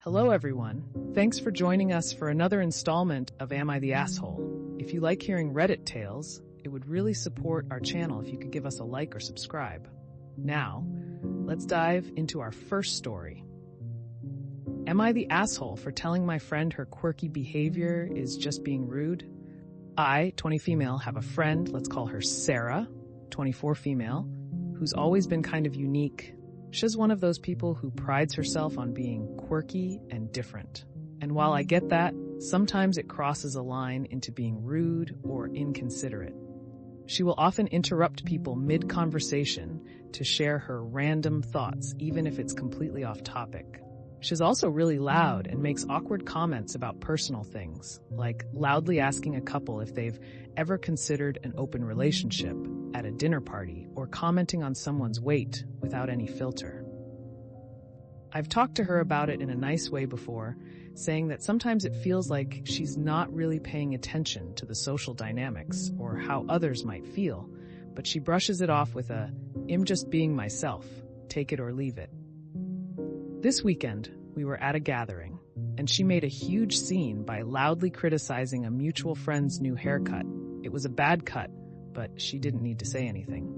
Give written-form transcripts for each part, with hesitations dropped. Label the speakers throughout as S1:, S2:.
S1: Hello everyone. Thanks for joining us for another installment of Am I the Asshole? If you like hearing Reddit tales, it would really support our channel if you could give us a like or subscribe. Now, let's dive into our first story. Am I the asshole for telling my friend her quirky behavior is just being rude? I, 20 female, have a friend, let's call her Sarah, 24 female, who's always been kind of unique. She's one of those people who prides herself on being quirky and different. And while I get that, sometimes it crosses a line into being rude or inconsiderate. She will often interrupt people mid-conversation to share her random thoughts, even if it's completely off topic. She's also really loud and makes awkward comments about personal things, like loudly asking a couple if they've ever considered an open relationship at a dinner party or commenting on someone's weight without any filter. I've talked to her about it in a nice way before, saying that sometimes it feels like she's not really paying attention to the social dynamics or how others might feel, but she brushes it off with "I'm just being myself, take it or leave it." This weekend, we were at a gathering, and she made a huge scene by loudly criticizing a mutual friend's new haircut. It was a bad cut, but she didn't need to say anything.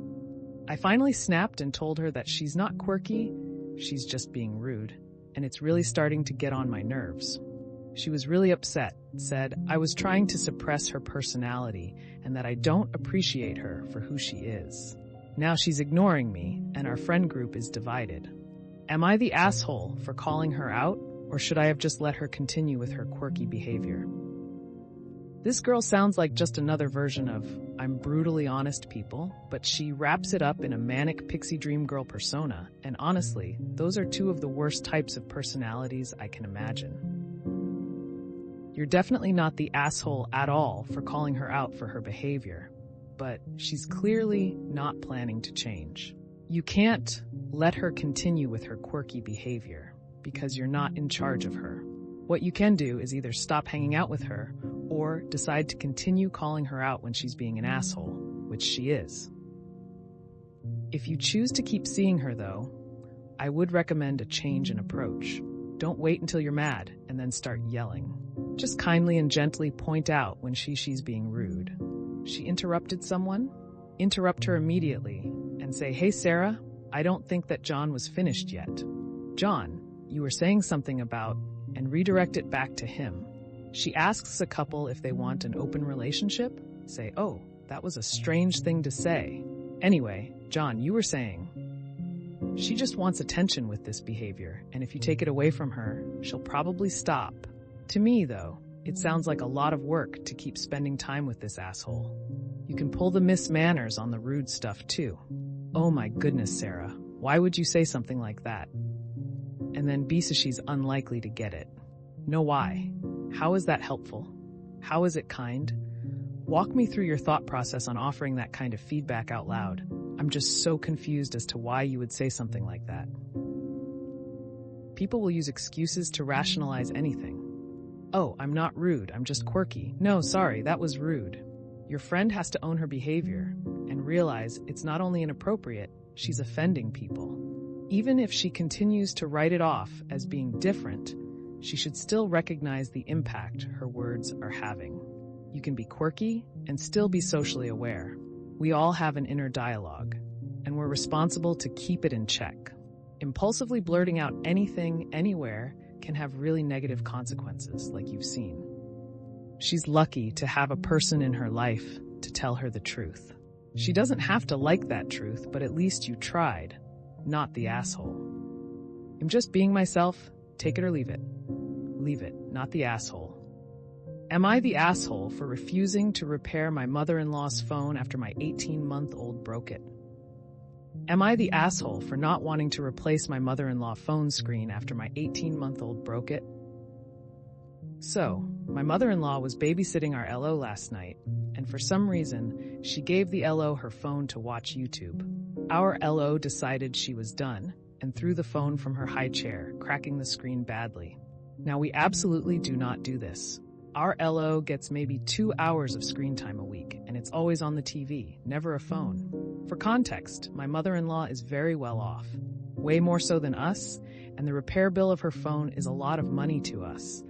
S1: I finally snapped and told her that she's not quirky, she's just being rude, and it's really starting to get on my nerves. She was really upset, said I was trying to suppress her personality and that I don't appreciate her for who she is. Now she's ignoring me, and our friend group is divided. Am I the asshole for calling her out, or should I have just let her continue with her quirky behavior? This girl sounds like just another version of I'm brutally honest people, but she wraps it up in a manic pixie dream girl persona, and honestly, those are two of the worst types of personalities I can imagine. You're definitely not the asshole at all for calling her out for her behavior, but she's clearly not planning to change. You can't let her continue with her quirky behavior because you're not in charge of her. What you can do is either stop hanging out with her or decide to continue calling her out when she's being an asshole, which she is. If you choose to keep seeing her, though, I would recommend a change in approach. Don't wait until you're mad and then start yelling. Just kindly and gently point out when she's being rude. She interrupted someone? Interrupt her immediately and say, "Hey Sarah, I don't think that John was finished yet. John, you were saying something about," and redirect it back to him. She asks a couple if they want an open relationship. Say, "Oh, that was a strange thing to say. Anyway, John, you were saying." She just wants attention with this behavior, and if you take it away from her, she'll probably stop. To me, though, it sounds like a lot of work to keep spending time with this asshole. You can pull the Miss Manners on the rude stuff, too. Oh my goodness, Sarah, why would you say something like that? And then be so she's unlikely to get it. No, why? How is that helpful? How is it kind? Walk me through your thought process on offering that kind of feedback out loud. I'm just so confused as to why you would say something like that. People will use excuses to rationalize anything. Oh, I'm not rude, I'm just quirky. No, sorry, that was rude. Your friend has to own her behavior and realize it's not only inappropriate, she's offending people. Even if she continues to write it off as being different, she should still recognize the impact her words are having. You can be quirky and still be socially aware. We all have an inner dialogue, and we're responsible to keep it in check. Impulsively blurting out anything, anywhere, can have really negative consequences, like you've seen. She's lucky to have a person in her life to tell her the truth. She doesn't have to like that truth, but at least you tried, not the asshole. I'm just being myself, take it or leave it. Leave it, not the asshole. Am I the asshole for refusing to repair my mother-in-law's phone after my 18-month-old broke it? Am I the asshole for not wanting to replace my mother-in-law phone screen after my 18-month-old broke it? So, my mother-in-law was babysitting our LO last night, and for some reason, she gave the LO her phone to watch YouTube. Our LO decided she was done and threw the phone from her high chair, cracking the screen badly. Now, we absolutely do not do this. Our LO gets maybe 2 hours of screen time a week, and it's always on the TV, never a phone. For context, my mother-in-law is very well off. way more so than us, and the repair bill of her phone is a lot of money to us,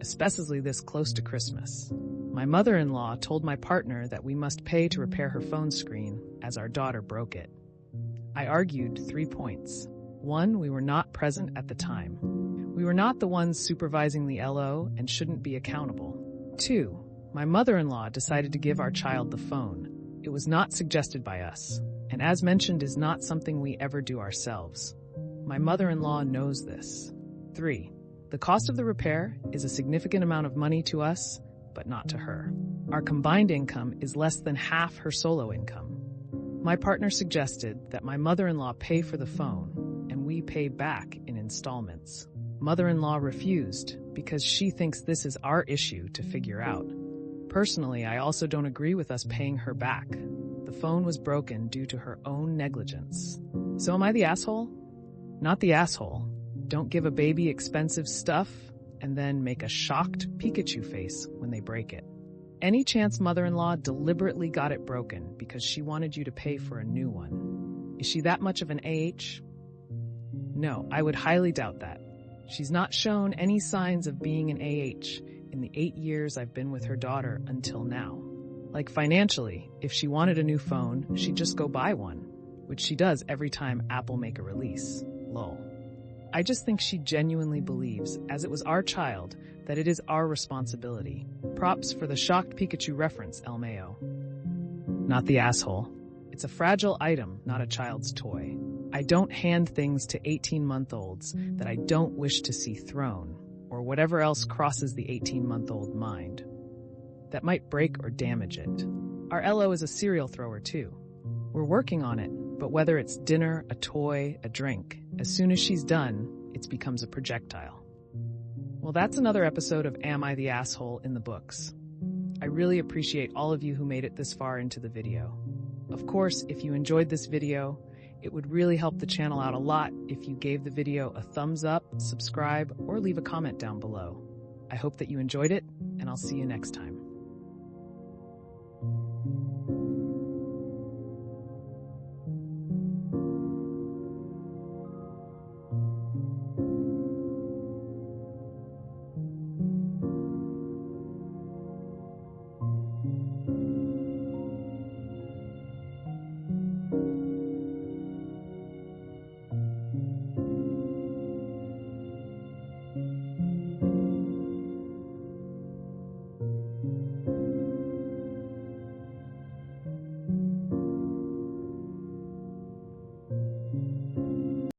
S1: especially this close to Christmas. My mother-in-law told my partner that we must pay to repair her phone screen as our daughter broke it. I argued 3 points. 1, we were not present at the time. We were not the ones supervising the LO and shouldn't be accountable. 2, my mother-in-law decided to give our child the phone. It was not suggested by us, and as mentioned is not something we ever do ourselves. My mother-in-law knows this. 3, the cost of the repair is a significant amount of money to us, but not to her. Our combined income is less than half her solo income. My partner suggested that my mother-in-law pay for the phone, and we pay back in installments. Mother-in-law refused because she thinks this is our issue to figure out. Personally, I also don't agree with us paying her back. The phone was broken due to her own negligence. So am I the asshole? Not the asshole. Don't give a baby expensive stuff and then make a shocked Pikachu face when they break it. Any chance mother-in-law deliberately got it broken because she wanted you to pay for a new one? Is she that much of an AH? No, I would highly doubt that. She's not shown any signs of being an AH in the 8 years I've been with her daughter until now. Like financially, if she wanted a new phone, she'd just go buy one, which she does every time Apple make a release. Lol. I just think she genuinely believes, as it was our child, that it is our responsibility. Props for the shocked Pikachu reference, LMAO. Not the asshole. It's a fragile item, not a child's toy. I don't hand things to 18-month-olds that I don't wish to see thrown, or whatever else crosses the 18-month-old mind that might break or damage it. Our LO is a cereal thrower too. We're working on it, but whether it's dinner, a toy, a drink, as soon as she's done, it becomes a projectile. Well, that's another episode of Am I the Asshole in the books. I really appreciate all of you who made it this far into the video. Of course, if you enjoyed this video, it would really help the channel out a lot if you gave the video a thumbs up, subscribe, or leave a comment down below. I hope that you enjoyed it, and I'll see you next time.